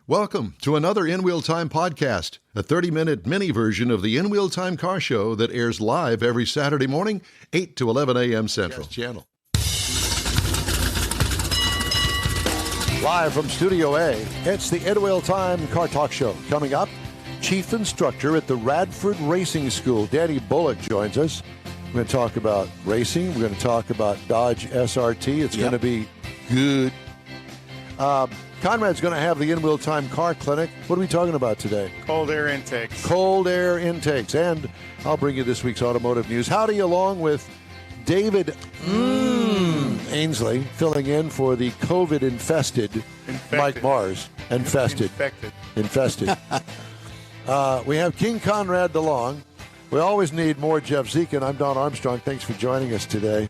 Welcome to another In Wheel Time podcast, a 30-minute mini version of the In Wheel Time car show that airs live every Saturday morning, 8 to 11 a.m. Central Channel. Live from Studio A, it's the In Wheel Time Car Talk Show. Coming up, Chief Instructor at the Radford Racing School, Danny Bullock, joins us. We're going to talk about racing. We're going to talk about Dodge SRT. It's going to be good. Konrad's going to have the In-Wheel Time Car Clinic. What are we talking about today? Cold air intakes. Cold air intakes. And I'll bring you this week's automotive news. Howdy, along with David Ainsley, filling in for the COVID-infested Mike Mars. Infested. We have King Konrad DeLong. We always need more Jeff Zekin. I'm Don Armstrong. Thanks for joining us today.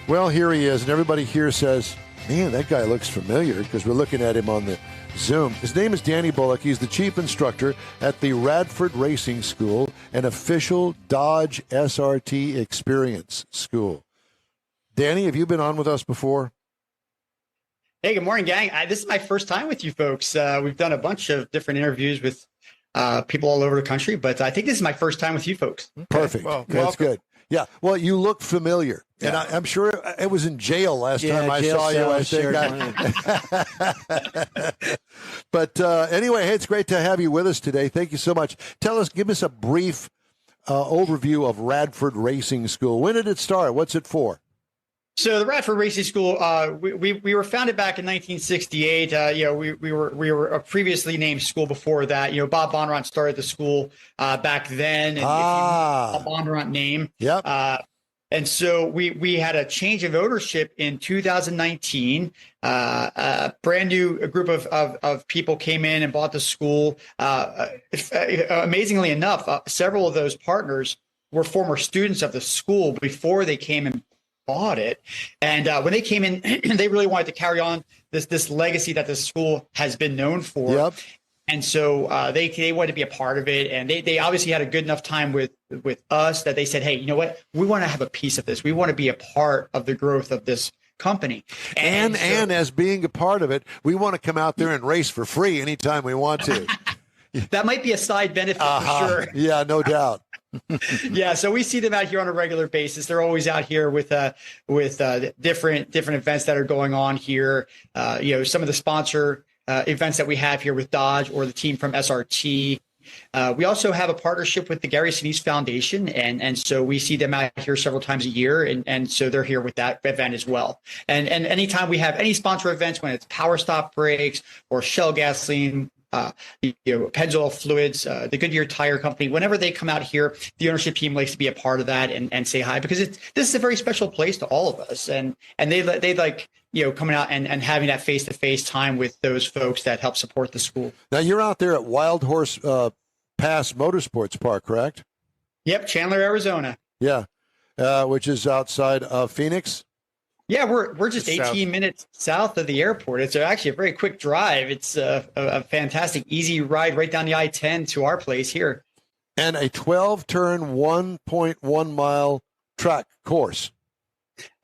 Well, here he is, and everybody here says, man, that guy looks familiar because we're looking at him on the Zoom. His name is Danny Bullock. He's the chief instructor at the Radford Racing School, an official Dodge SRT experience school. Danny, have you been on with us before? Hey, good morning, gang. This is my first time with you folks. We've done a bunch of different interviews with people all over the country, but I think this is my first time with you folks. Perfect. Well, that's good. Yeah. Well, you look familiar. Yeah. And I'm sure it was in jail last time I saw you. I think. But anyway, hey, it's great to have you with us today. Thank you so much. Give us a brief overview of Radford Racing School. When did it start? What's it for? So the Radford Racing School, we were founded back in 1968. We were a previously named school before that. Bob Konrad started the school back then. And if you know the Konrad name. Yep. And so we had a change of ownership in 2019. A brand new group of people came in and bought the school. Amazingly enough, several of those partners were former students of the school before they came and bought it. And when they came in, they really wanted to carry on this legacy that the school has been known for. Yep. And so they wanted to be a part of it. And they obviously had a good enough time with us that they said, hey, you know what? We want to have a piece of this. We want to be a part of the growth of this company. And as being a part of it, we want to come out there and race for free anytime we want to. That might be a side benefit for sure. Yeah, no doubt. Yeah, so we see them out here on a regular basis. They're always out here with different events that are going on here. Some of the sponsor events that we have here with Dodge or the team from SRT. We also have a partnership with the Gary Sinise Foundation, and so we see them out here several times a year, and so they're here with that event as well. And anytime we have any sponsor events, when it's Power Stop Brakes or Shell Gasoline, Pennzoil Fluids, the Goodyear Tire Company, whenever they come out here, the ownership team likes to be a part of that and say hi, because this is a very special place to all of us. And they like, coming out and having that face-to-face time with those folks that help support the school. Now, you're out there at Wild Horse Pass Motorsports Park, correct? Yep, Chandler, Arizona. Yeah, which is outside of Phoenix. Yeah, we're just 18 minutes south of the airport. It's actually a very quick drive. It's a fantastic, easy ride right down the I-10 to our place here. And a 12-turn, 1.1 mile track course.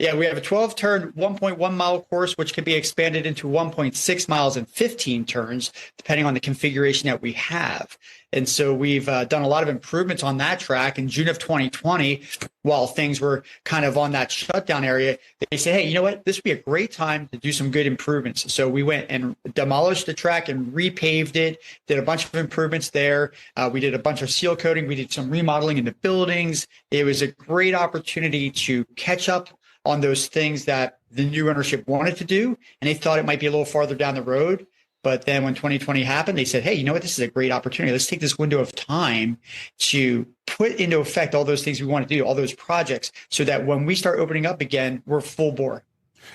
Yeah, we have a 12-turn, 1.1 mile course, which can be expanded into 1.6 miles and 15 turns, depending on the configuration that we have. And so we've done a lot of improvements on that track. In June of 2020, while things were kind of on that shutdown area, they said, hey, you know what? This would be a great time to do some good improvements. So we went and demolished the track and repaved it, did a bunch of improvements there. We did a bunch of seal coating. We did some remodeling in the buildings. It was a great opportunity to catch up on those things that the new ownership wanted to do, and they thought it might be a little farther down the road. But then when 2020 happened, they said, hey, you know what? This is a great opportunity. Let's take this window of time to put into effect all those things we want to do, all those projects, so that when we start opening up again, we're full bore.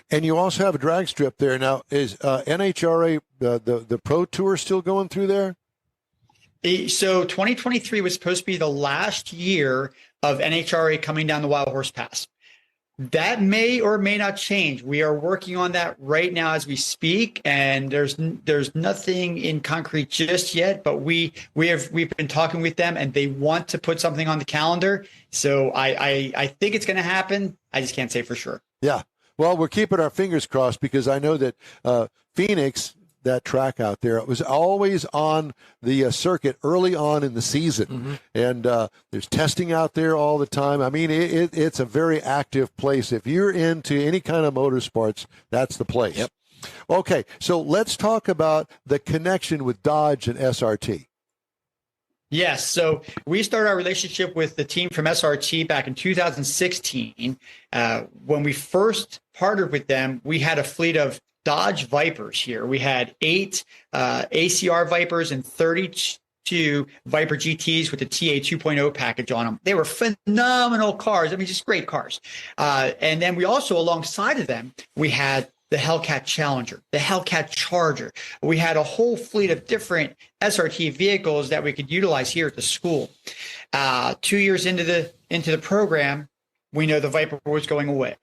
And you also have a drag strip there. Now, is NHRA, the Pro Tour still going through there? So 2023 was supposed to be the last year of NHRA coming down the Wild Horse Pass. That may or may not change. We are working on that right now as we speak, and there's nothing in concrete just yet. But we've been talking with them, and they want to put something on the calendar. So I think it's going to happen. I just can't say for sure. Yeah. Well, we're keeping our fingers crossed because I know that Phoenix, that track out there. It was always on the circuit early on in the season, and there's testing out there all the time. I mean, it's a very active place. If you're into any kind of motorsports, that's the place. Yep. Okay, so let's talk about the connection with Dodge and SRT. Yes. So we started our relationship with the team from SRT back in 2016. When we first partnered with them, we had a fleet of Dodge Vipers here. We had 8 ACR Vipers and 32 Viper GTs with the TA 2.0 package on them. They were phenomenal cars. I mean, just great cars. And then we also, alongside of them, we had the Hellcat Challenger, the Hellcat Charger. We had a whole fleet of different SRT vehicles that we could utilize here at the school. 2 years into the program, we know the Viper was going away.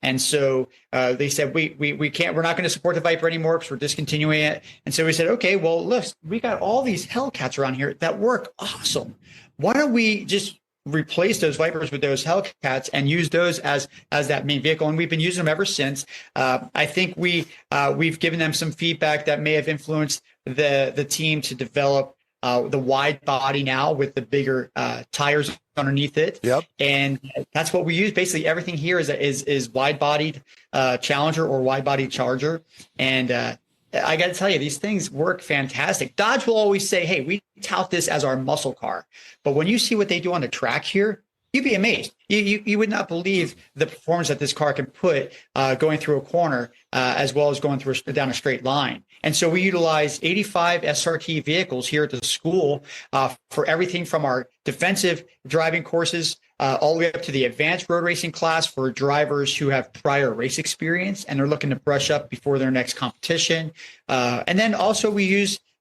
And so they said, we're not going to support the Viper anymore because we're discontinuing it. And so we said, okay, well, look, we got all these Hellcats around here that work awesome. Why don't we just replace those Vipers with those Hellcats and use those as that main vehicle? And we've been using them ever since. I think we've given them some feedback that may have influenced the team to develop the wide body now with the bigger tires underneath it. Yep. And that's what we use. Basically, everything here is wide bodied Challenger or wide bodied Charger. And I got to tell you, these things work fantastic. Dodge will always say, hey, we tout this as our muscle car. But when you see what they do on the track here, you'd be amazed. You would not believe the performance that this car can put going through a corner as well as going down a straight line. And so we utilize 85 SRT vehicles here at the school for everything from our defensive driving courses all the way up to the advanced road racing class for drivers who have prior race experience and they're looking to brush up before their next competition. And then also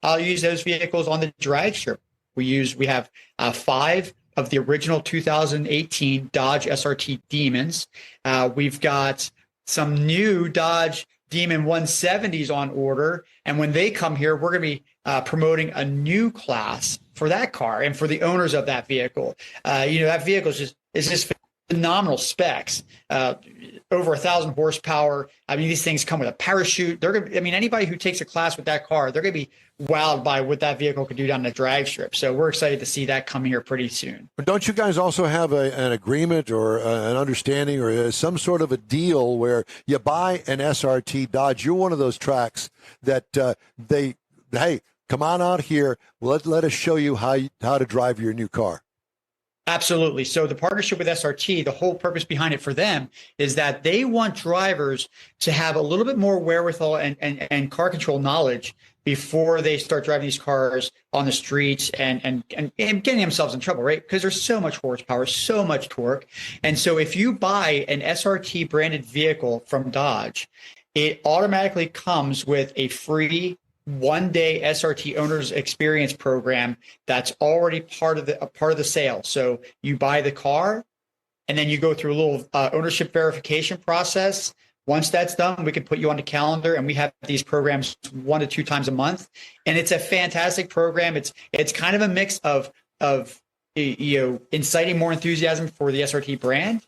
I'll use those vehicles on the drag strip. We have 5 of the original 2018 Dodge SRT Demons. We've got some new Dodge Demon 170s on order. And when they come here, we're going to be promoting a new class for that car and for the owners of that vehicle. That vehicle is just phenomenal specs, over 1,000 horsepower. I mean, these things come with a parachute. Anybody who takes a class with that car, they're going to be wowed by what that vehicle could do down the drag strip. So we're excited to see that come here pretty soon. But don't you guys also have an agreement or an understanding or some sort of a deal where you buy an SRT Dodge? You're one of those tracks that hey, come on out here. Let us show you how to drive your new car. Absolutely. So the partnership with SRT, the whole purpose behind it for them is that they want drivers to have a little bit more wherewithal and car control knowledge before they start driving these cars on the streets and getting themselves in trouble, right? Because there's so much horsepower, so much torque. And so if you buy an SRT branded vehicle from Dodge, it automatically comes with a free 1-day SRT owners experience program that's already part of the sale. So you buy the car and then you go through a little ownership verification process. Once that's done, we can put you on the calendar, and we have these programs 1 to 2 times a month. And it's a fantastic program. It's kind of a mix of inciting more enthusiasm for the SRT brand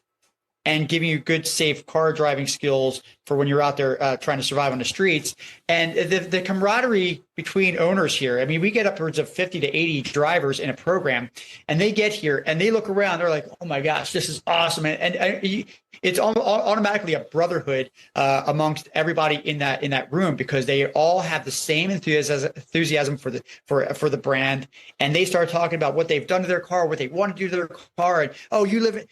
and giving you good, safe car driving skills for when you're out there trying to survive on the streets. And the camaraderie between owners here, I mean, we get upwards of 50 to 80 drivers in a program, and they get here and they look around, they're like, oh my gosh, this is awesome. And it's automatically a brotherhood amongst everybody in that room, because they all have the same enthusiasm for the brand, and they start talking about what they've done to their car, what they want to do to their car, and you live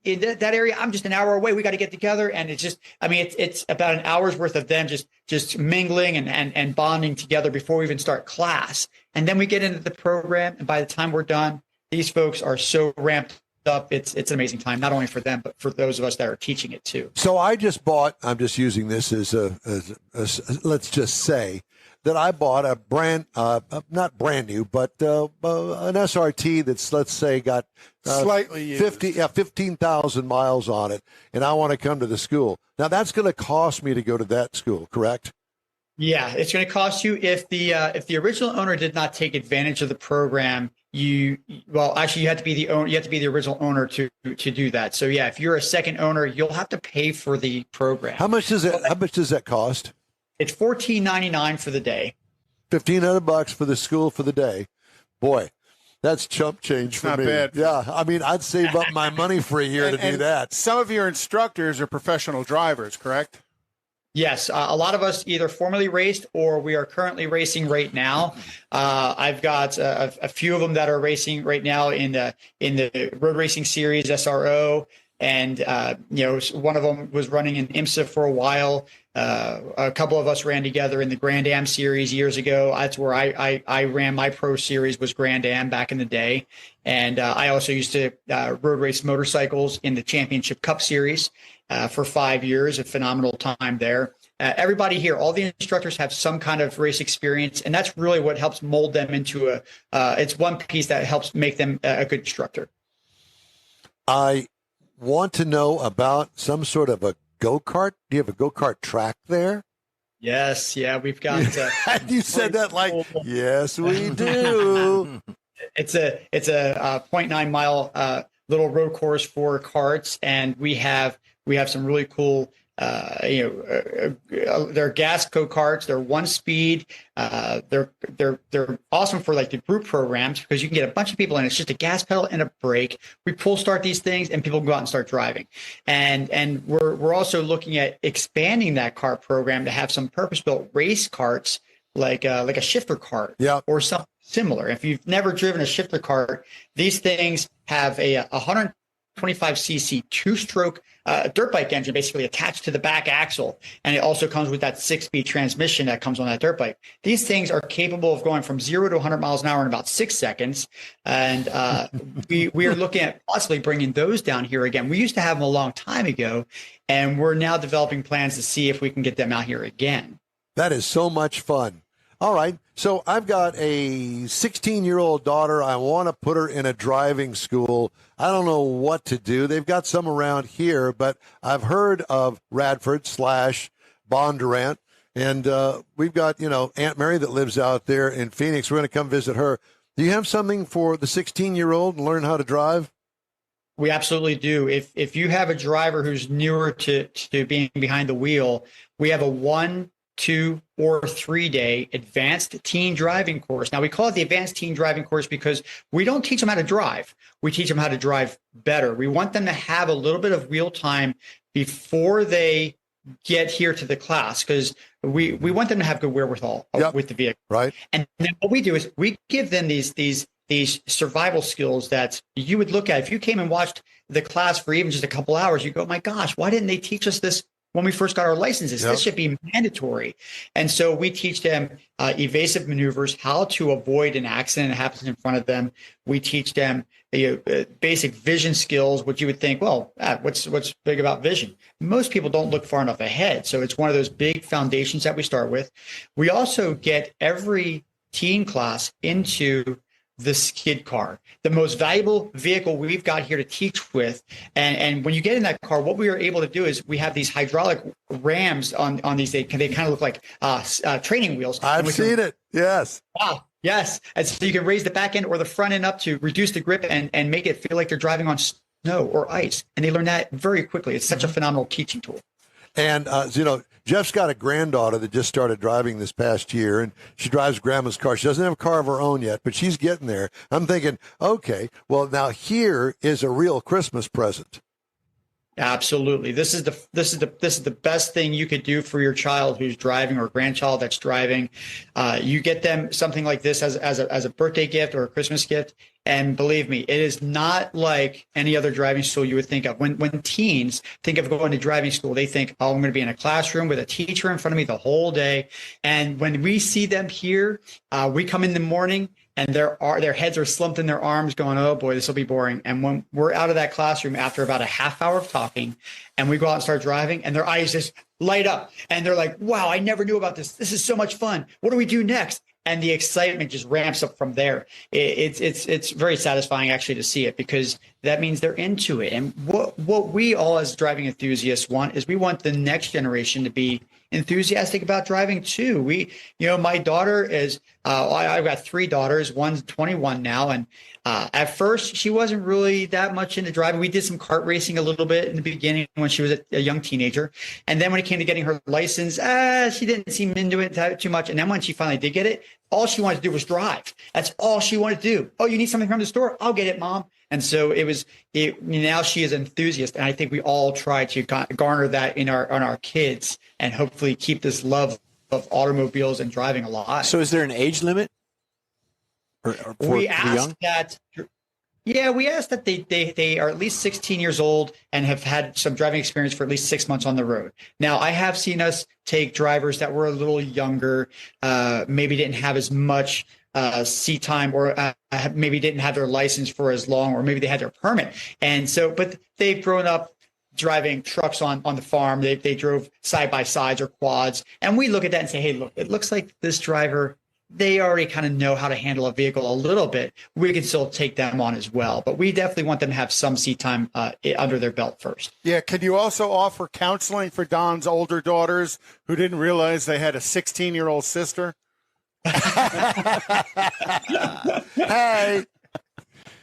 in that area. I'm just an hour away. We got to get together, and it's about an hour's worth of them just mingling and bonding together before we even start class, and then we get into the program, and by the time we're done, these folks are so ramped up. It's an amazing time, not only for them, but for those of us that are teaching it too. So I'm just using this as let's just say that I bought a brand, not brand new, but an SRT that's, let's say, got slightly used. 15,000 miles on it, and I want to come to the school. Now that's going to cost me to go to that school, correct? Yeah, it's going to cost you if the original owner did not take advantage of the program. You have to be the owner. You have to be the original owner to do that. So yeah, if you're a second owner, you'll have to pay for the program. How much does that cost? It's $14.99 for the day. $1,500 for the school for the day. Boy, that's chump change for not me. bad. Yeah, I mean, I'd save up my money for a year to do that. Some of your instructors are professional drivers, correct? Yes, a lot of us either formerly raced or we are currently racing right now. I've got a few of them that are racing right now in the Road Racing Series SRO, and one of them was running in IMSA for a while. A couple of us ran together in the Grand Am Series years ago. That's where I ran my pro series, was Grand Am back in the day, and I also used to road race motorcycles in the Championship Cup Series. For 5 years, a phenomenal time there. Everybody here, all the instructors have some kind of race experience, and that's really what helps mold them into it's one piece that helps make them a good instructor. I want to know about some sort of a go-kart. Do you have a go-kart track there? Yes, yeah, we've got. You said that like, yes, we do. It's a 0.9 mile little road course for karts, and we have some really cool, they're gas go-karts. They're one speed. They're awesome for like the group programs because you can get a bunch of people in. It's just a gas pedal and a brake. We pull start these things and people go out and start driving. And we're also looking at expanding that kart program to have some purpose-built race karts like a shifter kart or something similar. If you've never driven a shifter kart, these things have a 125cc two-stroke dirt bike engine basically attached to the back axle, and it also comes with that 6-speed transmission that comes on that dirt bike. These things are capable of going from 0 to 100 miles an hour in about 6 seconds, and we are looking at possibly bringing those down here again. We used to have them a long time ago, and we're now developing plans to see if we can get them out here again. That is so much fun. All right, so I've got a 16-year-old daughter. I want to put her in a driving school. I don't know what to do. They've got some around here, but I've heard of Radford / Bondurant, and we've got, Aunt Mary that lives out there in Phoenix. We're going to come visit her. Do you have something for the 16-year-old and learn how to drive? We absolutely do. If you have a driver who's newer to being behind the wheel, we have a 1, 2, or 3-day advanced teen driving course. Now, we call it the advanced teen driving course because we don't teach them how to drive. We teach them how to drive better. We want them to have a little bit of wheel time before they get here to the class because we want them to have good wherewithal with the vehicle. Right. And then what we do is we give them these survival skills that you would look at. If you came and watched the class for even just a couple hours, you go, my gosh, why didn't they teach us this when we first got our licenses? This should be mandatory. And so we teach them evasive maneuvers, how to avoid an accident that happens in front of them. We teach them basic vision skills, which you would think, well, what's big about vision? Most people don't look far enough ahead. So it's one of those big foundations that we start with. We also get every teen class into the skid car, the most valuable vehicle we've got here to teach with. And when you get in that car, what we are able to do is we have these hydraulic rams on these. They kind of look like training wheels. I've seen it. Yes. Wow. Yes. And so you can raise the back end or the front end up to reduce the grip and make it feel like they're driving on snow or ice. And they learn that very quickly. It's such a phenomenal teaching tool. And, Jeff's got a granddaughter that just started driving this past year, and she drives grandma's car. She doesn't have a car of her own yet, but she's getting there. I'm thinking, okay, well, now here is a real Christmas present. Absolutely. This is the best thing you could do for your child who's driving or grandchild that's driving. You get them something like this as a birthday gift or a Christmas gift. And believe me, it is not like any other driving school you would think of. When teens think of going to driving school, they think, oh, I'm going to be in a classroom with a teacher in front of me the whole day. And when we see them here, we come in the morning and their heads are slumped in their arms going, oh boy, this will be boring. And when we're out of that classroom after about a half hour of talking and we go out and start driving and their eyes just light up and they're like, wow, I never knew about this. This is so much fun. What do we do next? And the excitement just ramps up from there. It's very satisfying actually to see it because that means they're into it. And what we all as driving enthusiasts want is we want the next generation to be enthusiastic about driving too. My daughter is I've got 3 daughters. One's 21 now, and at first she wasn't really that much into driving. We did some kart racing a little bit in the beginning when she was a young teenager, and then when it came to getting her license, she didn't seem into it too much. And then when she finally did get it, all she wanted to do was drive. That's all she wanted to do. Oh, you need something from the store? I'll get it, Mom. And so now she is an enthusiast. And I think we all try to garner that on our kids and hopefully keep this love of automobiles and driving alive. So is there an age limit? We asked that. Yeah, we asked that they are at least 16 years old and have had some driving experience for at least 6 months on the road. Now, I have seen us take drivers that were a little younger, maybe didn't have as much seat time, or maybe didn't have their license for as long, or maybe they had their permit. And so, but they've grown up driving trucks on the farm. They drove side-by-sides or quads. And we look at that and say, hey, look, it looks like this driver, they already kind of know how to handle a vehicle a little bit. We can still take them on as well, but we definitely want them to have some seat time under their belt first. Yeah. Could you also offer counseling for Don's older daughters who didn't realize they had a 16-year-old sister? Hey.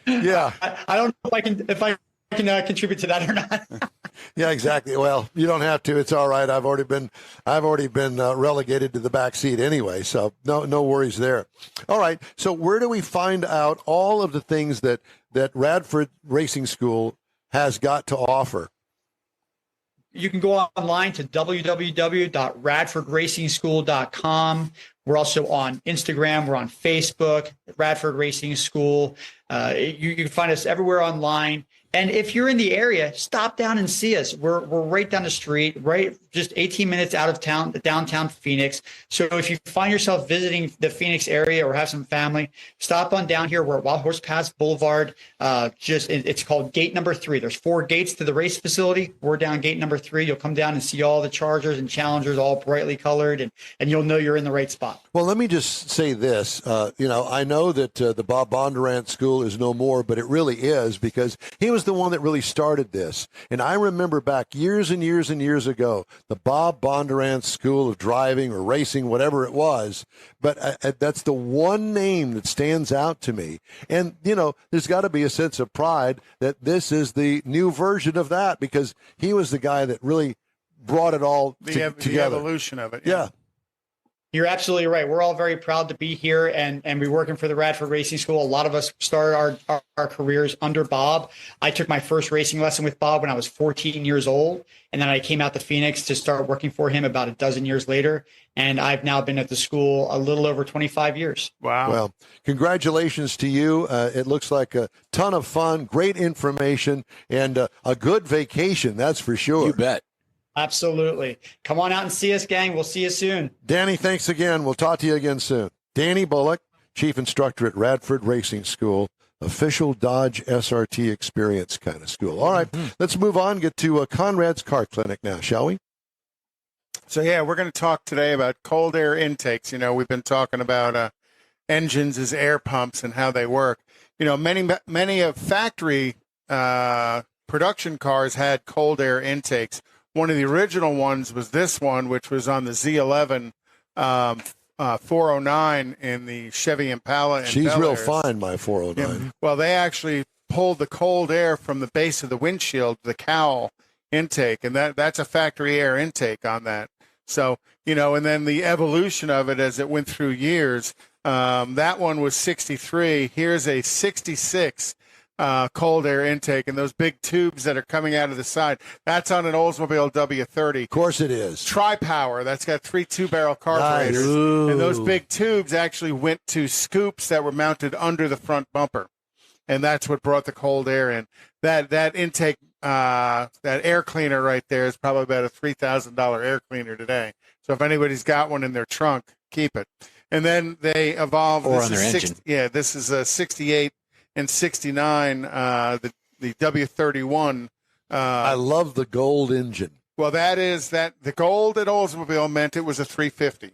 Yeah. I don't know if I can contribute to that or not. Yeah, exactly. Well, you don't have to. It's all right. I've already been relegated to the back seat anyway, so no worries there. All right. So where do we find out all of the things that Radford Racing School has got to offer? You can go online to www.radfordracingschool.com. We're also on Instagram. We're on Facebook, Radford Racing School. You can find us everywhere online. And if you're in the area, stop down and see us. We're right down the street, right just 18 minutes out of town, downtown Phoenix. So if you find yourself visiting the Phoenix area or have some family, stop on down here. We're at Wild Horse Pass Boulevard. It's called gate number 3. There's 4 gates to the race facility. We're down gate number 3. You'll come down and see all the Chargers and Challengers all brightly colored, and you'll know you're in the right spot. Well, let me just say this. I know that the Bob Bondurant School is no more, but it really is, because he was the one that really started this. And I remember back years and years and years ago, the Bob Bondurant School of Driving or Racing, whatever it was. But that's the one name that stands out to me. And, there's got to be a sense of pride that this is the new version of that, because he was the guy that really brought it all together. The evolution of it. Yeah. You're absolutely right. We're all very proud to be here and be working for the Radford Racing School. A lot of us started our careers under Bob. I took my first racing lesson with Bob when I was 14 years old, and then I came out to Phoenix to start working for him about a dozen years later. And I've now been at the school a little over 25 years. Wow. Well, congratulations to you. It looks like a ton of fun, great information, and a good vacation, that's for sure. You bet. Absolutely. Come on out and see us, gang. We'll see you soon. Danny, thanks again. We'll talk to you again soon. Danny Bullock, Chief Instructor at Radford Racing School, official Dodge SRT experience kind of school. All right, let's move on, get to Konrad's Car Clinic now, shall we? So, we're going to talk today about cold air intakes. We've been talking about engines as air pumps and how they work. Many of factory production cars had cold air intakes. One of the original ones was this one, which was on the Z11 409 in the Chevy Impala. She's real fine, my 409. Yeah. Well, they actually pulled the cold air from the base of the windshield, the cowl intake, and that's a factory air intake on that. So, and then the evolution of it as it went through years, that one was 63. Here's a 66. Cold air intake, and those big tubes that are coming out of the side, that's on an Oldsmobile W30. Of course it is. Tri-power, that's got 3 2-barrel carburetors. Nice. And those big tubes actually went to scoops that were mounted under the front bumper, and that's what brought the cold air in. That intake, that air cleaner right there is probably about a $3,000 air cleaner today. So if anybody's got one in their trunk, keep it. And then they evolved. Or on their engine. This is a 68 and 69, the W31. I love the gold engine. Well, the gold at Oldsmobile meant it was a 350.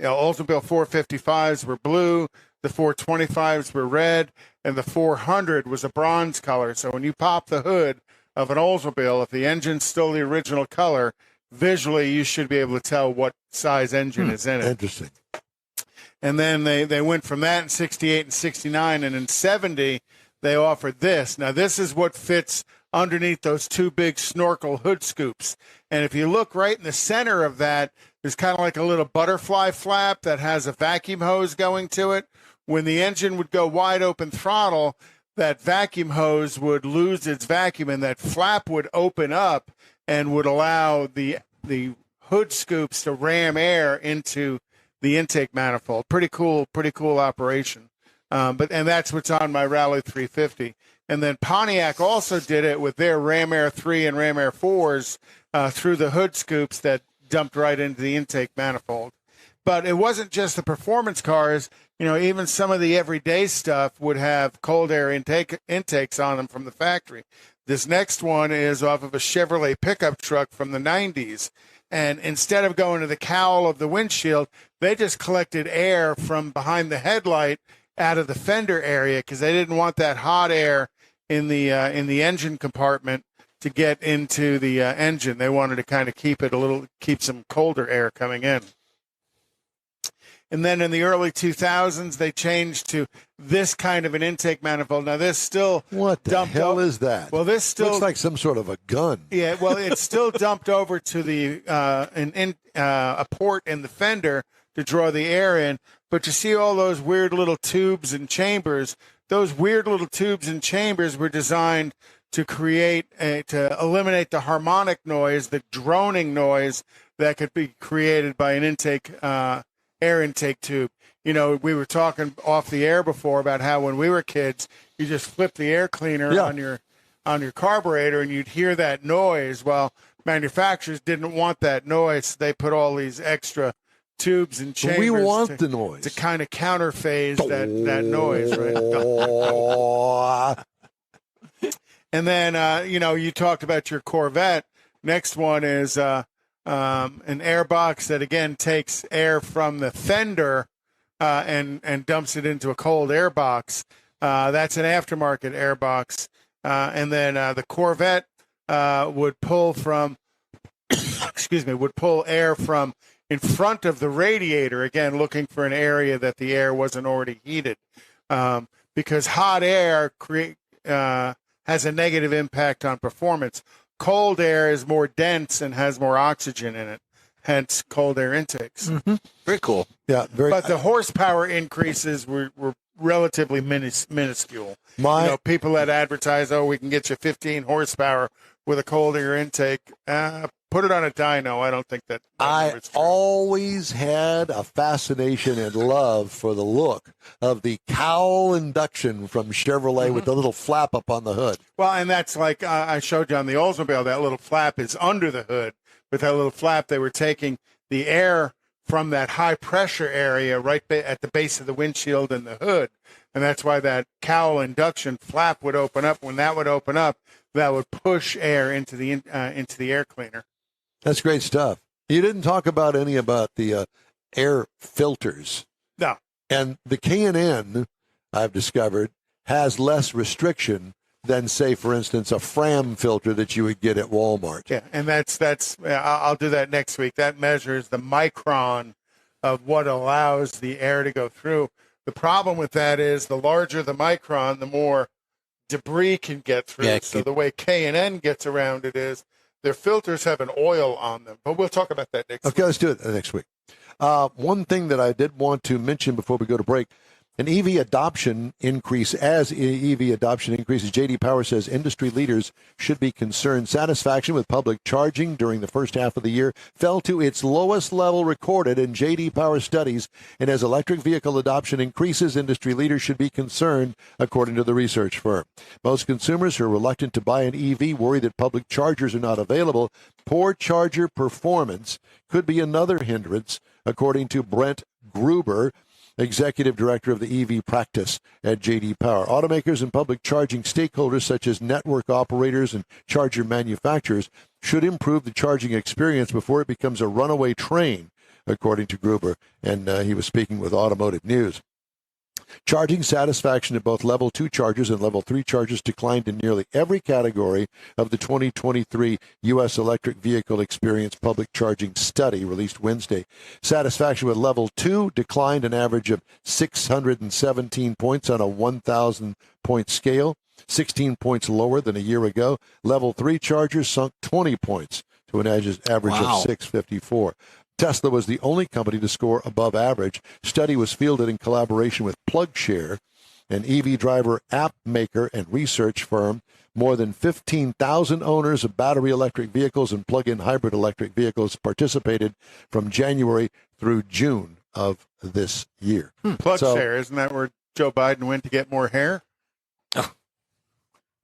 Oldsmobile 455s were blue, the 425s were red, and the 400 was a bronze color. So when you pop the hood of an Oldsmobile, if the engine's still the original color, visually you should be able to tell what size engine is in it. Interesting. And then they went from that in 68 and 69, and in 70, they offered this. Now, this is what fits underneath those two big snorkel hood scoops. And if you look right in the center of that, there's kind of like a little butterfly flap that has a vacuum hose going to it. When the engine would go wide open throttle, that vacuum hose would lose its vacuum, and that flap would open up and would allow the hood scoops to ram air into the intake manifold. Pretty cool operation. And that's what's on my Rally 350. And then Pontiac also did it with their Ram Air 3 and Ram Air 4s through the hood scoops that dumped right into the intake manifold. But it wasn't just the performance cars. Even some of the everyday stuff would have cold air intakes on them from the factory. This next one is off of a Chevrolet pickup truck from the 90s. And instead of going to the cowl of the windshield, they just collected air from behind the headlight out of the fender area because they didn't want that hot air in the engine compartment to get into the engine. They wanted to kind of keep some colder air coming in. And then in the early 2000s, they changed to this kind of an intake manifold. Now, this still what the hell is that? Well, this still looks like some sort of a gun. Yeah, well, it's still dumped over to the a port in the fender to draw the air in. But you see all those weird little tubes and chambers. Those weird little tubes and chambers were designed to to eliminate the harmonic noise, the droning noise that could be created by an air intake tube. We were talking off the air before about how when we were kids, you just flip the air cleaner on your carburetor and you'd hear that noise. Well, manufacturers didn't want that noise. So they put all these extra tubes and chambers. We want the noise to kind of counterphase that noise, right? And then you talked about your Corvette. Next one is an airbox that again takes air from the fender and dumps it into a cold air box. That's an aftermarket airbox. And then the Corvette would pull air from in front of the radiator, again, looking for an area that the air wasn't already heated. Because hot air has a negative impact on performance. Cold air is more dense and has more oxygen in it, hence cold air intakes. Mm-hmm. Very cool. Yeah, But the horsepower increases were relatively minuscule. People that advertise, we can get you 15 horsepower with a cold air intake. Put it on a dyno. I don't think that I always had a fascination and love for the look of the cowl induction from Chevrolet with the little flap up on the hood. Well, and that's like I showed you on the Oldsmobile, that little flap is under the hood. With that little flap, they were taking the air from that high pressure area right at the base of the windshield and the hood. And that's why that cowl induction flap would open up. When that would open up, that would push air into the air cleaner. That's great stuff. You didn't talk about the air filters. No. And the K&N, I've discovered, has less restriction than, say, for instance, a Fram filter that you would get at Walmart. Yeah, and that's I'll do that next week. That measures the micron of what allows the air to go through. The problem with that is the larger the micron, the more debris can get through. Yeah, so the way K&N gets around it is their filters have an oil on them. But we'll talk about that next week. Okay, let's do it next week. One thing that I did want to mention before we go to break, an EV adoption increase. As EV adoption increases, J.D. Power says industry leaders should be concerned. Satisfaction with public charging during the first half of the year fell to its lowest level recorded in J.D. Power studies. And as electric vehicle adoption increases, industry leaders should be concerned, according to the research firm. Most consumers who are reluctant to buy an EV worry that public chargers are not available. Poor charger performance could be another hindrance, according to Brent Gruber, Executive Director of the EV practice at J.D. Power. Automakers and public charging stakeholders such as network operators and charger manufacturers should improve the charging experience before it becomes a runaway train, according to Gruber. And he was speaking with Automotive News. Charging satisfaction at both Level 2 chargers and Level 3 chargers declined in nearly every category of the 2023 U.S. Electric Vehicle Experience Public Charging Study released Wednesday. Satisfaction with Level 2 declined an average of 617 points on a 1,000-point scale, 16 points lower than a year ago. Level 3 chargers sunk 20 points to an average of 654. Tesla was the only company to score above average. Study was fielded in collaboration with PlugShare, an EV driver app maker and research firm. More than 15,000 owners of battery electric vehicles and plug-in hybrid electric vehicles participated from January through June of this year. PlugShare, isn't that where Joe Biden went to get more hair?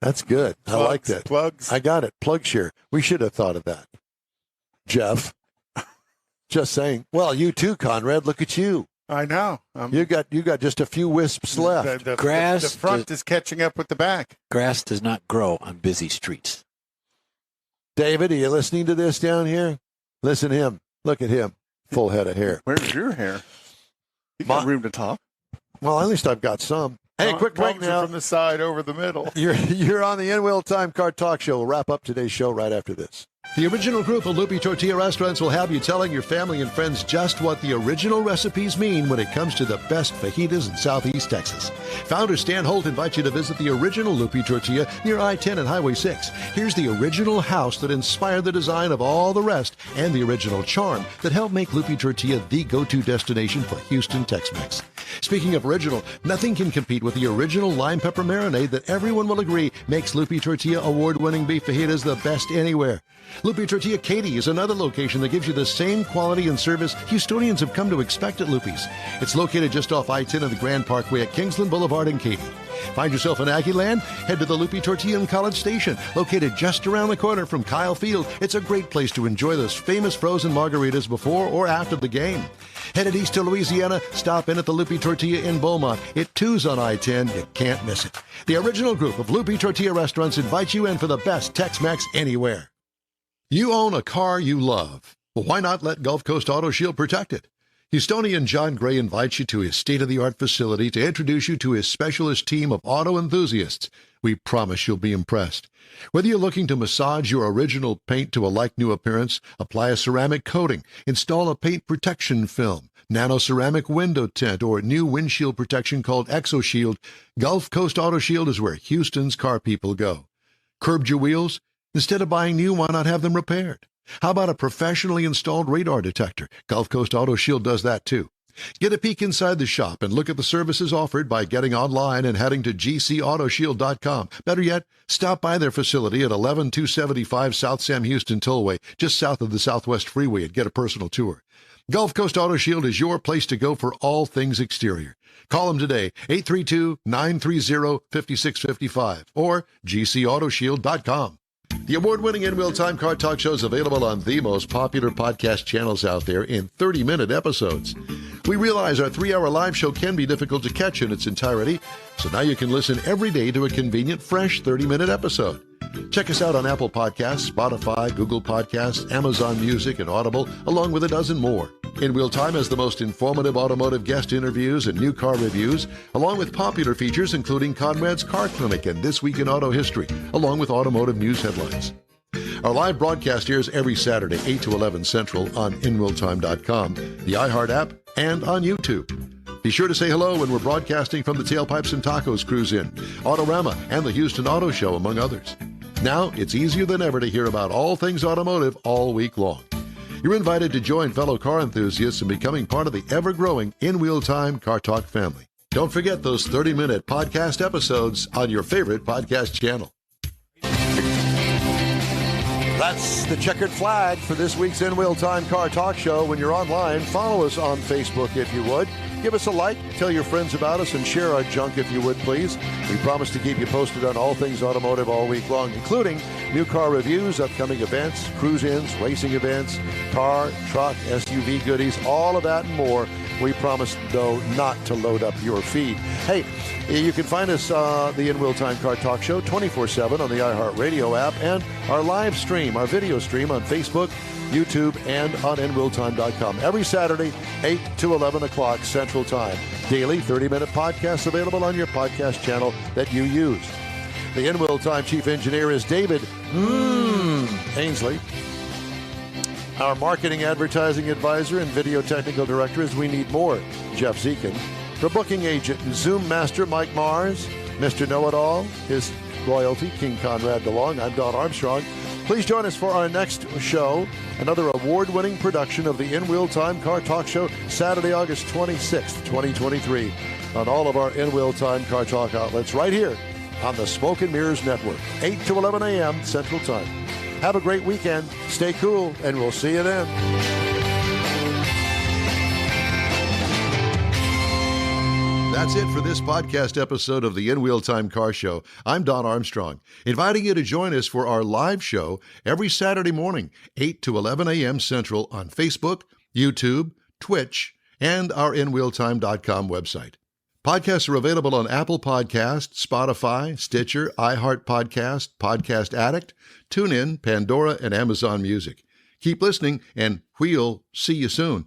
That's good. I like that. Plugs. I got it. PlugShare. We should have thought of that. Jeff. Just saying. Well, you too, Konrad. Look at you. I know. You got just a few wisps left. The Grass. The front is catching up with the back. Grass does not grow on busy streets. David, are you listening to this down here? Listen to him. Look at him. Full head of hair. Where's your hair? You got room to talk. Well, at least I've got some. Hey, quick break now. From the side over the middle. You're on the In-Wheel Time Car Talk Show. We'll wrap up today's show right after this. The original group of Loopy Tortilla restaurants will have you telling your family and friends just what the original recipes mean when it comes to the best fajitas in Southeast Texas. Founder Stan Holt invites you to visit the original Loopy Tortilla near I-10 and Highway 6. Here's the original house that inspired the design of all the rest and the original charm that helped make Loopy Tortilla the go-to destination for Houston Tex-Mex. Speaking of original, nothing can compete with the original lime pepper marinade that everyone will agree makes Loopy Tortilla award-winning beef fajitas the best anywhere. Loopy Tortilla Katy is another location that gives you the same quality and service Houstonians have come to expect at Loopy's. It's located just off I-10 and the Grand Parkway at Kingsland Boulevard in Katy. Find yourself in Aggie Land? Head to the Loopy Tortilla in College Station, located just around the corner from Kyle Field. It's a great place to enjoy those famous frozen margaritas before or after the game. Headed east to Louisiana, stop in at the Loopy Tortilla in Beaumont. It too's on I-10. You can't miss it. The original group of Loopy Tortilla restaurants invites you in for the best Tex-Mex anywhere. You own a car you love. Well, why not let Gulf Coast Auto Shield protect it? Houstonian John Gray invites you to his state-of-the-art facility to introduce you to his specialist team of auto enthusiasts. We promise you'll be impressed. Whether you're looking to massage your original paint to a like-new appearance, apply a ceramic coating, install a paint protection film, nano-ceramic window tint, or new windshield protection called ExoShield, Gulf Coast Auto Shield is where Houston's car people go. Curbed your wheels? Instead of buying new, why not have them repaired? How about a professionally installed radar detector? Gulf Coast Auto Shield does that too. Get a peek inside the shop and look at the services offered by getting online and heading to gcautoshield.com. Better yet, stop by their facility at 11275 South Sam Houston Tollway, just south of the Southwest Freeway, and get a personal tour. Gulf Coast Auto Shield is your place to go for all things exterior. Call them today, 832-930-5655 or gcautoshield.com. The award-winning In-Wheel Time Car Talk Show is available on the most popular podcast channels out there in 30-minute episodes. We realize our 3-hour live show can be difficult to catch in its entirety, so now you can listen every day to a convenient, fresh 30-minute episode. Check us out on Apple Podcasts, Spotify, Google Podcasts, Amazon Music, and Audible, along with a dozen more. In-Wheel Time has the most informative automotive guest interviews and new car reviews, along with popular features including Konrad's Car Clinic and This Week in Auto History, along with automotive news headlines. Our live broadcast airs every Saturday, 8 to 11 Central on InWheelTime.com, the iHeart app, and on YouTube. Be sure to say hello when we're broadcasting from the Tailpipes and Tacos Cruise In, Autorama, and the Houston Auto Show, among others. Now, it's easier than ever to hear about all things automotive all week long. You're invited to join fellow car enthusiasts in becoming part of the ever-growing In-Wheel Time Car Talk family. Don't forget those 30-minute podcast episodes on your favorite podcast channel. That's the checkered flag for this week's In-Wheel Time Car Talk Show. When you're online, follow us on Facebook if you would. Give us a like, tell your friends about us, and share our junk if you would, please. We promise to keep you posted on all things automotive all week long, including new car reviews, upcoming events, cruise-ins, racing events, car, truck, SUV goodies, all of that and more. We promise, though, not to load up your feed. Hey, you can find us, the In Wheel Time Car Talk Show, 24/7 on the iHeartRadio app, and our live stream, our video stream on Facebook, YouTube, and on InWheelTime.com. Every Saturday, 8 to 11 o'clock Central Time. Daily 30-minute podcasts available on your podcast channel that you use. The In Wheel Time Chief Engineer is David Ainsley. Our Marketing Advertising Advisor and Video Technical Director is We Need More, Jeff Zekin. For Booking Agent and Zoom Master, Mike Mars. Mr. Know-It-All, his royalty, King Konrad DeLong. I'm Don Armstrong. Please join us for our next show, another award-winning production of the In Wheel Time Car Talk Show, Saturday, August 26th, 2023, on all of our In Wheel Time Car Talk outlets right here on the Smoke and Mirrors Network, 8 to 11 a.m. Central Time. Have a great weekend. Stay cool, and we'll see you then. That's it for this podcast episode of the In Wheel Time Car Show. I'm Don Armstrong, inviting you to join us for our live show every Saturday morning, 8 to 11 a.m. Central on Facebook, YouTube, Twitch, and our InWheelTime.com website. Podcasts are available on Apple Podcasts, Spotify, Stitcher, iHeart Podcast, Podcast Addict, TuneIn, Pandora, and Amazon Music. Keep listening, and we'll see you soon.